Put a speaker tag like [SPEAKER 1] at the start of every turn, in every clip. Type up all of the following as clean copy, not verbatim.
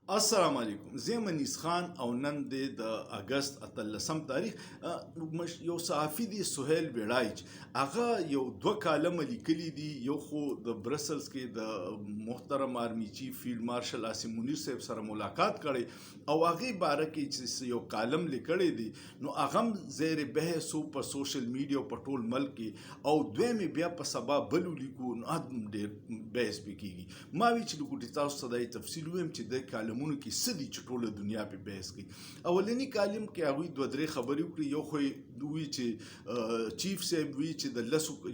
[SPEAKER 1] السلام علیکم زه منیس خان او نن د اگست 13 تاریخ یو صحافي دی سهیل ویړایچ هغه یو دوه کالمه لیکلي دي یو خو د برسلز کې د محترم آرمی چیف فیلډ مارشل عاصم منیر صاحب سره ملاقات کړي او هغه باره کې چې یو کالم لیکلی دی نو هغه زیر بحث په سوشل میډیا په ټول ملک کې او دویم بیا په سبا بلو لیکو نو ډېر بحث پې کېږي ما وی چې لکوټي تاسو ته دا تفصیل ویم چې د کالمونو کې څه دي چې ټوله دنیا پې بحث کوي. اولني کالم کې هغوی دوه درې خبرې وکړي. یو خو یې وی چې چیف صاحب وی چې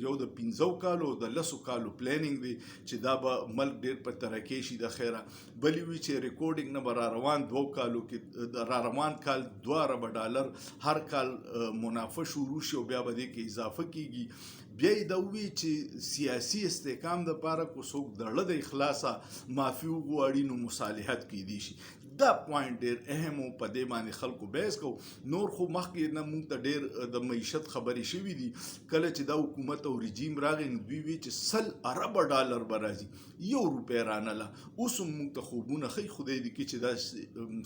[SPEAKER 1] یو د 15 کالو د 10 کالو پلانینګ دی چې دا به ملک ډېر په ترقۍ شي د خیره. بلې وی چې ریکارډینګ نه به را روان 2 کالو کې د را روان کال 2 اربه ډالر هر کال منافع شروع شي او بیا به دې کې اضافه کیږي. بیا یې دا ووی چې سیاسي استحکام دپاره که څوک د زړه د اخلاصه معافي وغواړي نو مصالحت کیدی شي. دا پوینټ ډېر اهم و، په دې باندې خلکو بحث کو. نور خو مخکې نه موږ ته ډېر د معیشت خبرې شوي دي. کله چې دا حکومت او رژیم راغی نو دوی وی چې 100 اربه ډالر به راځي، 1 روپۍ رانله. اوس هم موږ ته خوبونه ښیي، خدای دې کړي چې دا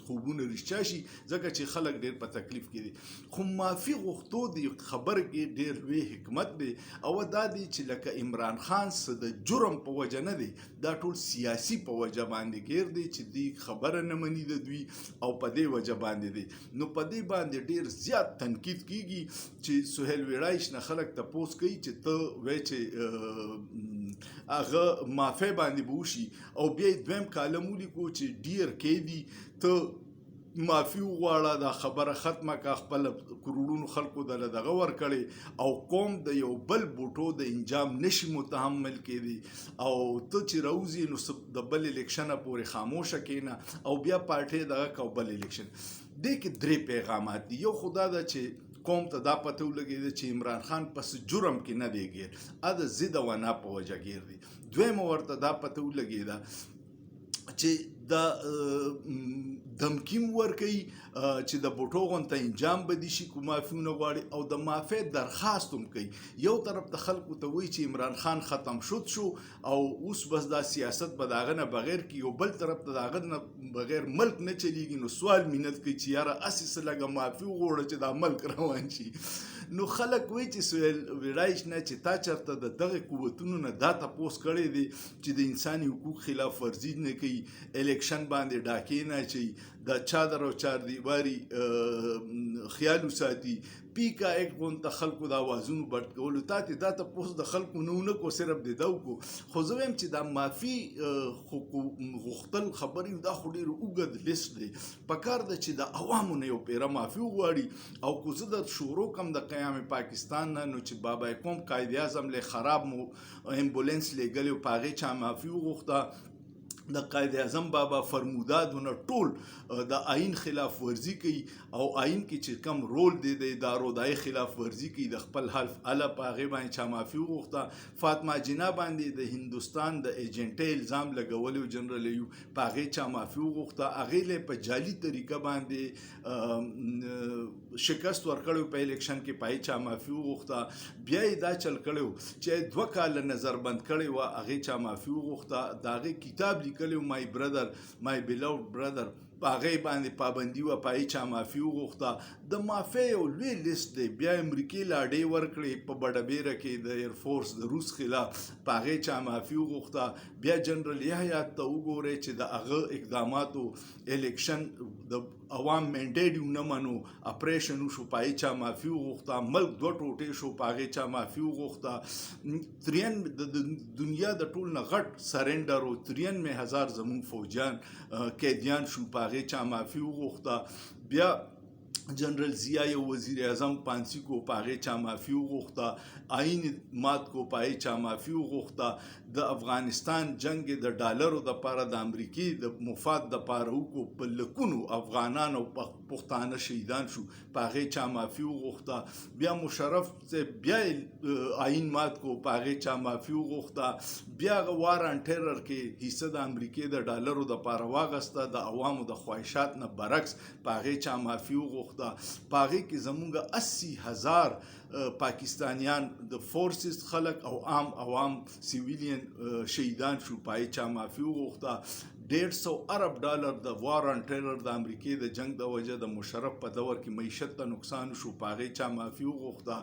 [SPEAKER 1] خوبونه رښتیا شي ځکه چې خلک ډېر په تکلیف کې دي. خو معافي غوښتو د خبره کې ډېر لوی حکمت دی او دا دی چې لکه عمران خان څه د جرم په وجه نه دی، دا ټول سیاسي په وجه باندې ګیر دی چې دی خبره نه مني د دوی او په دې وجه باندې دی. نو په دې باندې ډېر زیات تنقید کیږي چې سهیل ویړایچ نه خلک تپوس کوي چې ته وایې چې هغه معافی باندې به وشي او بیا یې دویم کالم ولیکو چې ډیر کې دي ته معافي وغواړه، دا خبره ختمه که، خپل کروڑونو خلکو دله دغه ورکړی او قوم د یو بل بوټو د انجام نشي متحمل کېدی او ته چې راوځي نو د بل الیکشنه پورې خاموشه کېنه او بیا پارټۍ دغه کو بل الیکشن. دې کې 3 پیغامات دي. یو خدا ده چې قوم ته دا پته ولګېده چې عمران خان پس جرم کې نه دی ګیر، د ضد ونا په وجه ګیر دی. دویم ورته دا پته ولګېده چې دا دمکیم ورکوي چې د بوټو غونته انجام به دي شي که معافي ونه غواړي او د معافی درخواست هم کوي. یو طرف ته خلکو ته وایي چې عمران خان ختم شو او اوس بس دا سیاست به د هغه نه بغیر کې، یو بل طرف ته د هغه نه بغیر ملک نه چلیږي. نو سوال مینت کوي چې یاره هسې څه لږه معافي وغواړه چې دا ملک روان شي. نو خلک وایي چې سهیل ویړایچ نه چې تا چېرته د دغه قوتونو نه دا تپوس کړی دی چې د انساني حقوق خلاف ورزي نه کوي، الیکشن باندې ډاکې نه اچوي، د چادر او چاردیواري خیال وساتي، پی کا ایک غونته خلکو د اوازونو بټ کولو. تا ته دا تپوس د خلکو نه ونه کو، صرف د ده وکړو. خو زه وایم چې دا معافي غوښتل خبرې دا خو ډېر اوږد لیست دی. پکار ده چې د عوامو نه یو پیره معافي وغواړي او که زه د شروع کم د قیام پاکستان نه نو چې بابا کوم قائد اعظم له خراب مو امبولانس لېږلی و په هغې چا معافي وغوښته. د قائد اعظم بابا فرمودادونه ټول د آئین خلاف ورزي کوي او آئین کې چې کم رول دی د ادارو د خلاف ورزي کوي. د خپل حلف اله په هغې باندې چا معافي وغوښته. فاطمه جناح باندې د هندوستان د ایجنټۍ الزام لګولی و جنرال ایوب، په هغې چا معافي وغوښته. هغې له په جعلي طریقه باندې شکست ورکړی په الیکشن کې، په هغې چا معافي وغوښته. بیا یې دا چل کړی و چې 2 کاله نظربند کړی وه، هغې چا معافي وغوښته. د هغې کتاب لیکلی و مای برادر مای بیلوډ برادر، په هغې باندې پابندي وه، په هغې چا معافي وغوښته. د معافۍ یو لوی لیست دی. بیا امریکې لاډې ورکړې په بډبیره کې د ایرفورس د روس خلاف، په هغې چا معافي وغوښته. بیا جنرال یحیی ته وګورئ چې د هغه اقداماتو الیکشن د عوام منډیټ ونه منو، اپریشن وشو، په هغې چا معافي وغوښته. ملک 2 ټوټې شو، په هغې چا معافي وغوښته. د دنیا د ټول نه غټ سرنډر و، 93,000 زموږ فوجیان قیدیان شو، په هغې چا معافي وغوښته. بیا جنرال ضیاء یو وزیر اعظم پانسی کو، په هغې چا معافي وغوښته. آئین مات کو، په هغې چا معافي وغوښته. د افغانستان جنگ د ډالرو دپاره د امریکې د مفاد دپاره وکړو، په لکونو افغانان او پښتانه شهیدان شو، په هغې چا معافي وغوښته. بیا مشرف بیا آئین مات کو، په هغې چا معافي وغوښته. بیا هغه وار ان ټیرر کې حصه د امریکې د ډالرو دپاره واغسته، د عوامو د خواهشات نه برعکس، په هغې چا معافي وغوښته. په هغې کې زمونږ 80,000 پاکستانیان د فورسز خلک او عام عوام سیویلین شهیدان شو، په هغې چا معافي وغوښته. $150 ارب د وار آن ټیرر د امریکای د جنگ د وجه د مشرف په دور کې معیشت ته نقصان شو، په هغې چا معافي وغوښته.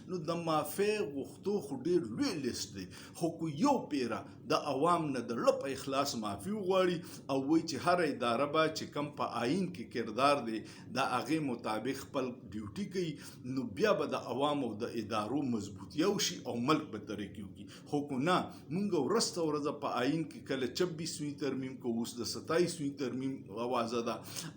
[SPEAKER 1] نو د معافۍ غوښتو خو ډېر لوی لیست دی، خو که یو پیره د عوام نه د زړه په اخلاص معافي وغواړي او وایي چې هره اداره به چې کم په آئین کې کردار دی د هغې مطابق خپل ډیوټي کوي، نو بیا به د عوامو د ادارو مضبوطیه وشي او ملک به ترقي وکړي. خو که نه، مونږ ورځ ورځ په آئین کې کله 26وی ترمیم کو، اوس د 27وی ترمیم اوازه ده،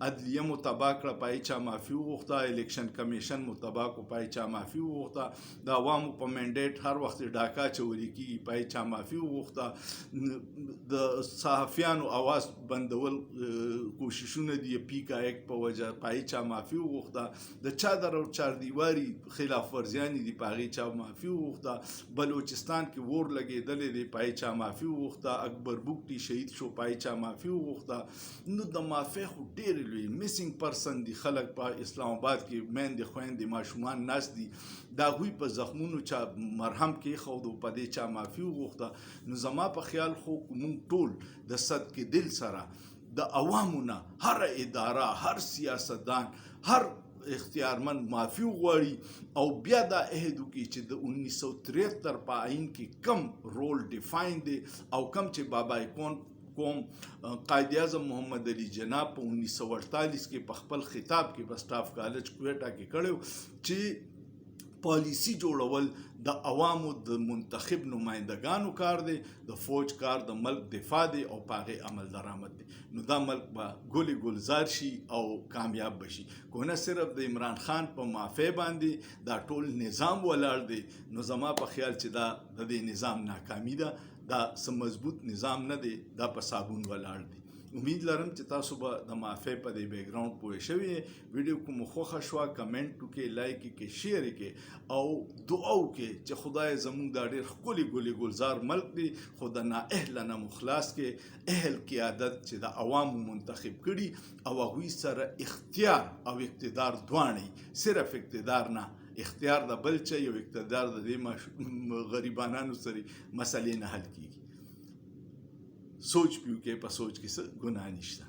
[SPEAKER 1] عدلیه متبا کړه، پای چا معافي وغوښته، الیکشن کمیشن متبا کو، پای چا معافي وغوښته، د عوامو په منډیټ هر وخت ډاکا چوری کیږي، پای چا معافي وغوښته، د صحافیانو اواز بندول کوششونه دي پیکا ایکټ په وجه، پای چا معافي وغوښته، د چادر او چاردیواري خلاف ورزیانې دي په هغې چا معافي وغوښته، بلوچستان کې اور لګېدلی دی، پای چا معافي وغوښته، اکبر بوګټي شهید شو، پای چا معافي وغوښته. نو د معافۍ خو ډېرې لوی میسنګ پرسن دي، خلک په اسلام آباد کې میندې خویندې ماشومان ناست دي، د هغوی په زخمونو چا مرهم کېښود او په دې چا معافي وغوښته. نو زما په خیال خو موږ ټول د صدقې دل سره د عوامو نه هر اداره، هر سیاستدان، هر اختیارمند معافي وغواړي او بیا دا عهد وکړي چې د 1973 په آئین کې کم رول ډیفاین دی او کم چې بابای قوم قائد اعظم محمد علي جناح په 1948 کې په خپل خطاب کې په سټاف کالج کویټا کې کړی چې پالیسی جوړول د عوامو د منتخب نمایندگانو کار دی، د فوج کار د ملک دفاع دی او په هغې عمل درآمد دی. نو دا ملک به ګلې ګلزار شي او کامیاب بشي. که نه صرف د عمران خان په معافۍ باندې دا ټول نظام ولاړ دی، نو زما په خیال چې دا د دې نظام ناکامي ده، دا څه مضبوط نظام نه دی، دا په صابون ولاړ دی. امید لرم چې تاسو به د معافۍ په دې بیک ګراوند پوه شوي. ویډیو که مو خوښه شوه کمنټ وکړئ، لایک یې کړئ، شیر یې کړئ او دعا وکړئ چې خدای زموږ دا ډېر ښکلي ګلې ګلزار ملک دی خو د نااهله نه مو خلاص کړي، اهل قیادت چې د عوامو منتخب کړي او هغوی سره اختیار او اقتدار دواړه، صرف اقتدار نه، اختیار د بل چا یو اقتدار د دې غریبانانو سره مسلې نه حل کیږي. سوچ پیو کې په سوچ کې څه ګناه نشته.